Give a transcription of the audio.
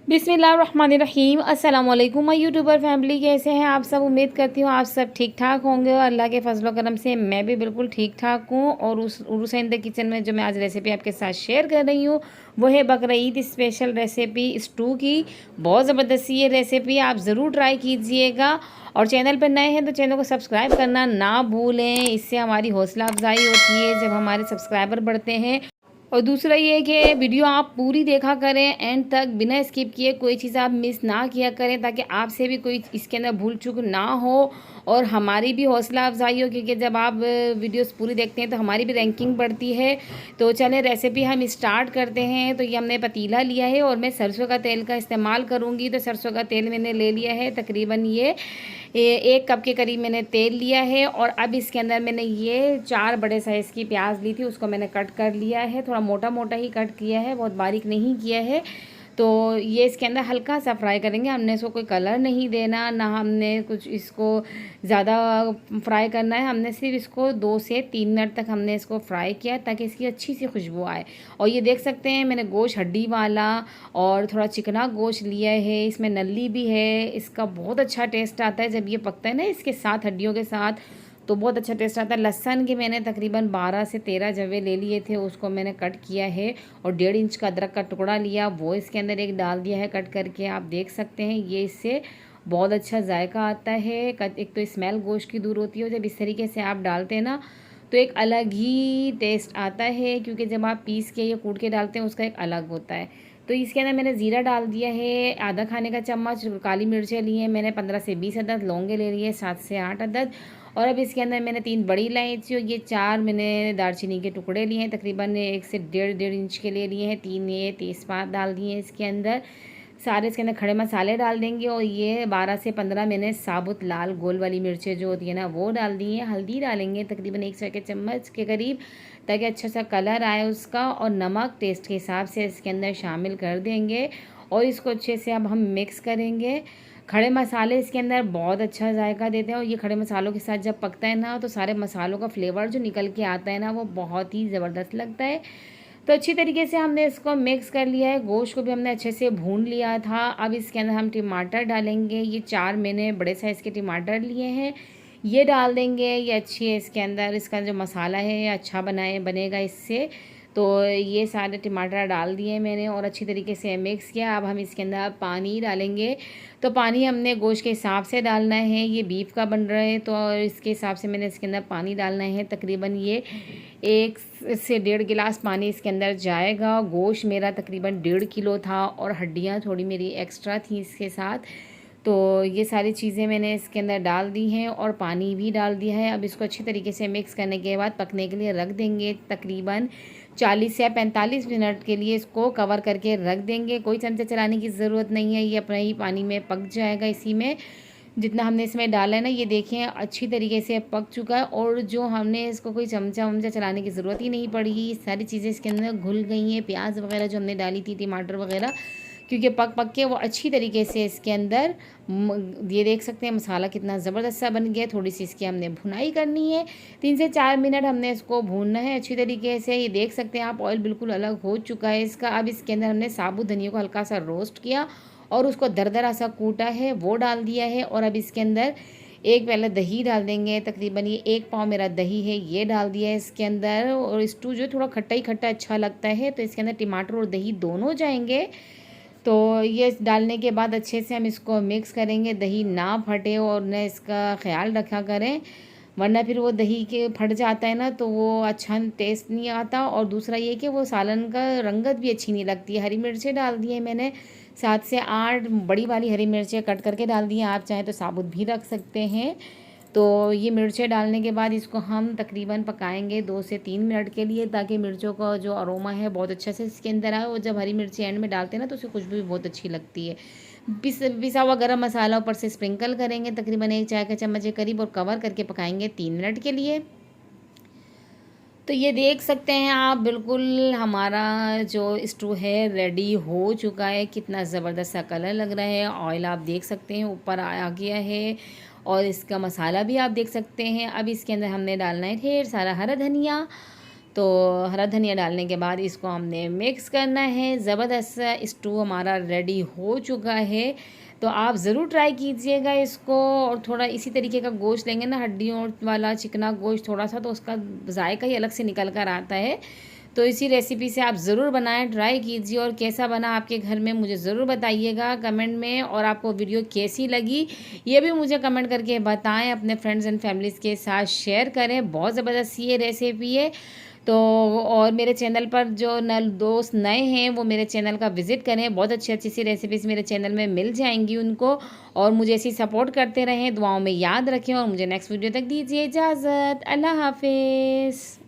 बिस्मिल्लाहिर्रहमानिर्रहीम। अस्सलाम वालेकुम माय यूट्यूबर फैमिली, कैसे हैं आप सब। उम्मीद करती हूँ आप सब ठीक ठाक होंगे और अल्लाह के फजल करम से मैं भी बिल्कुल ठीक ठाक हूँ। और उस उर्स इन द किचन में जो मैं आज रेसिपी आपके साथ शेयर कर रही हूँ वो है बकरीद स्पेशल रेसिपी स्टू की। बहुत ज़बरदस्त ये रेसिपी, आप ज़रूर ट्राई कीजिएगा। और चैनल पर नए हैं तो चैनल को सब्सक्राइब करना ना भूलें, इससे हमारी हौसला अफजाई होती है जब हमारे सब्सक्राइबर बढ़ते हैं। और दूसरा ये है कि वीडियो आप पूरी देखा करें एंड तक, बिना स्किप किए कोई चीज़ आप मिस ना किया करें, ताकि आपसे भी कोई इसके अंदर भूल चूक ना हो और हमारी भी हौसला अफजाई हो। क्योंकि जब आप वीडियोस पूरी देखते हैं तो हमारी भी रैंकिंग बढ़ती है। तो चलें रेसिपी हम स्टार्ट करते हैं। तो ये हमने पतीला लिया है और मैं सरसों का तेल का इस्तेमाल करूँगी। तो सरसों का तेल मैंने ले लिया है, तकरीबन ये 1 कप के करीब मैंने तेल लिया है। और अब इसके अंदर मैंने ये 4 बड़े साइज़ की प्याज ली थी, उसको मैंने कट कर लिया है। थोड़ा मोटा मोटा ही कट किया है, बहुत बारीक नहीं किया है। तो ये इसके अंदर हल्का सा फ्राई करेंगे, हमने इसको कोई कलर नहीं देना, ना हमने कुछ इसको ज़्यादा फ्राई करना है। हमने सिर्फ इसको 2 से 3 मिनट तक हमने इसको फ्राई किया ताकि इसकी अच्छी सी खुशबू आए। और ये देख सकते हैं मैंने गोश्त हड्डी वाला और थोड़ा चिकना गोश्त लिया है, इसमें नल्ली भी है। इसका बहुत अच्छा टेस्ट आता है जब ये पकता है ना इसके साथ, हड्डियों के साथ, तो बहुत अच्छा टेस्ट आता है। लहसन के मैंने तकरीबन 12 से 13 जवे ले लिए थे, उसको मैंने कट किया है। और 1.5 इंच का अदरक का टुकड़ा लिया, वो इसके अंदर एक डाल दिया है कट करके। आप देख सकते हैं ये इससे बहुत अच्छा जायका आता है। एक तो स्मेल गोश्त की दूर होती है, जब इस तरीके से आप डालते हैं ना तो एक अलग ही टेस्ट आता है। क्योंकि जब आप पीस के या कूट के डालते हैं उसका एक अलग होता है। तो इसके अंदर मैंने ज़ीरा डाल दिया है, आधा खाने का चम्मच। काली मिर्चें ली हैं मैंने 15 से 20 अदद, लौंगे ले लिए 7 से 8 अदद। और अब इसके अंदर मैंने 3 बड़ी इलायची और ये 4 मैंने दालचीनी के टुकड़े लिए हैं, तकरीबन 1 से 1.5 इंच के लिए लिए हैं। 3 ये तेज़पात डाल दिए हैं इसके अंदर। सारे इसके अंदर खड़े मसाले डाल देंगे। और ये 12 से 15 मैंने साबुत लाल गोल वाली मिर्चें जो होती है ना वो डाल दी हैं। हल्दी डालेंगे तकरीबन 1 चाय के चम्मच के करीब, ताकि अच्छा सा कलर आए उसका। और नमक टेस्ट के हिसाब से इसके अंदर शामिल कर देंगे और इसको अच्छे से अब हम मिक्स करेंगे। खड़े मसाले इसके अंदर बहुत अच्छा जायका देते हैं और ये खड़े मसालों के साथ जब पकता है ना तो सारे मसालों का फ्लेवर जो निकल के आता है ना वो बहुत ही ज़बरदस्त लगता है। तो अच्छी तरीके से हमने इसको मिक्स कर लिया है। गोश्त को भी हमने अच्छे से भून लिया था। अब इसके अंदर हम टमाटर डालेंगे। ये 4 मैंने बड़े साइज़ के टमाटर लिए हैं, ये डाल देंगे। ये अच्छी है इसके अंदर, इसका जो मसाला है ये अच्छा बनेगा इससे। तो ये सारे टमाटर डाल दिए मैंने और अच्छी तरीके से मिक्स किया। अब हम इसके अंदर पानी डालेंगे। तो पानी हमने गोश्त के हिसाब से डालना है, ये बीफ का बन रहा है तो इसके हिसाब से मैंने इसके अंदर पानी डालना है। तकरीबन ये 1 से 1.5 गिलास पानी इसके अंदर जाएगा। गोश्त मेरा तकरीबन 1.5 किलो था और हड्डियाँ थोड़ी मेरी एक्स्ट्रा थी इसके साथ। तो ये सारी चीज़ें मैंने इसके अंदर डाल दी हैं और पानी भी डाल दिया है। अब इसको अच्छी तरीके से मिक्स करने के बाद पकने के लिए रख देंगे। तकरीबन 40 या 45 मिनट के लिए इसको कवर करके रख देंगे। कोई चमचा चलाने की ज़रूरत नहीं है, ये अपने ही पानी में पक जाएगा। इसी में जितना हमने इसमें डाला है ना, ये देखें अच्छी तरीके से पक चुका है। और जो हमने इसको कोई चमचा वमचा चलाने की ज़रूरत ही नहीं पड़ी, सारी चीज़ें इसके अंदर घुल गई हैं। प्याज वगैरह जो हमने डाली थी, टमाटर वगैरह, क्योंकि पक पक के वो अच्छी तरीके से इसके अंदर ये देख सकते हैं मसाला कितना ज़बरदस्त सा बन गया। थोड़ी सी इसकी हमने भुनाई करनी है, 3 से 4 मिनट हमने इसको भूनना है अच्छी तरीके से। ये देख सकते हैं आप ऑयल बिल्कुल अलग हो चुका है इसका। अब इसके अंदर हमने साबुत धनिया को हल्का सा रोस्ट किया और उसको दरदरा सा कूटा है, वो डाल दिया है। और अब इसके अंदर एक पहले दही डाल देंगे, तकरीबन ये 1 पाव मेरा दही है, ये डाल दिया है इसके अंदर। और स्टू जो थोड़ा खट्टा ही खट्टा अच्छा लगता है तो इसके अंदर टमाटर और दही दोनों जाएंगे। तो ये डालने के बाद अच्छे से हम इसको मिक्स करेंगे, दही ना फटे और न इसका ख्याल रखा करें, वरना फिर वो दही के फट जाता है ना तो वो अच्छा टेस्ट नहीं आता। और दूसरा ये कि वो सालन का रंगत भी अच्छी नहीं लगती है। हरी मिर्चें डाल दी है मैंने, 7 से 8 बड़ी वाली हरी मिर्चें कट करके डाल दी हैं, आप चाहें तो साबुत भी रख सकते हैं। तो ये मिर्चें डालने के बाद इसको हम तकरीबन पकाएंगे 2 से 3 मिनट के लिए, ताकि मिर्चों का जो अरोमा है बहुत अच्छा से इसके अंदर आए। और जब हरी मिर्ची एंड में डालते हैं ना तो उसकी खुशबू भी बहुत अच्छी लगती है। पिसा हुआ गरम मसाला ऊपर से स्प्रिंकल करेंगे तकरीबन 1 चाय का चम्मच के करीब, और कवर करके पकाएंगे 3 मिनट के लिए। तो ये देख सकते हैं आप, बिल्कुल हमारा जो स्टू है रेडी हो चुका है। कितना ज़बरदस्त सा कलर लग रहा है, ऑयल आप देख सकते हैं ऊपर आ गया है और इसका मसाला भी आप देख सकते हैं। अब इसके अंदर हमने डालना है ढेर सारा हरा धनिया। तो हरा धनिया डालने के बाद इसको हमने मिक्स करना है। ज़बरदस्त सा स्टू हमारा रेडी हो चुका है। तो आप ज़रूर ट्राई कीजिएगा इसको। और थोड़ा इसी तरीके का गोश्त लेंगे ना, हड्डियों वाला चिकना गोश्त थोड़ा सा, तो उसका जायका ही अलग से निकल कर आता है। तो इसी रेसिपी से आप ज़रूर बनाएं, ट्राई कीजिए और कैसा बना आपके घर में मुझे ज़रूर बताइएगा कमेंट में। और आपको वीडियो कैसी लगी ये भी मुझे कमेंट करके बताएं। अपने फ्रेंड्स एंड फैमिलीज़ के साथ शेयर करें। बहुत ज़बरदस्त ये रेसिपी है। तो और मेरे चैनल पर जो दोस्त नए हैं वो मेरे चैनल का विज़िट करें। बहुत अच्छी अच्छी सी रेसिपीज़ मेरे चैनल में मिल जाएंगी उनको। और मुझे ऐसी सपोर्ट करते रहें, दुआओं में याद रखें। और मुझे नेक्स्ट वीडियो तक दीजिए इजाज़त। अल्लाह हाफिज़।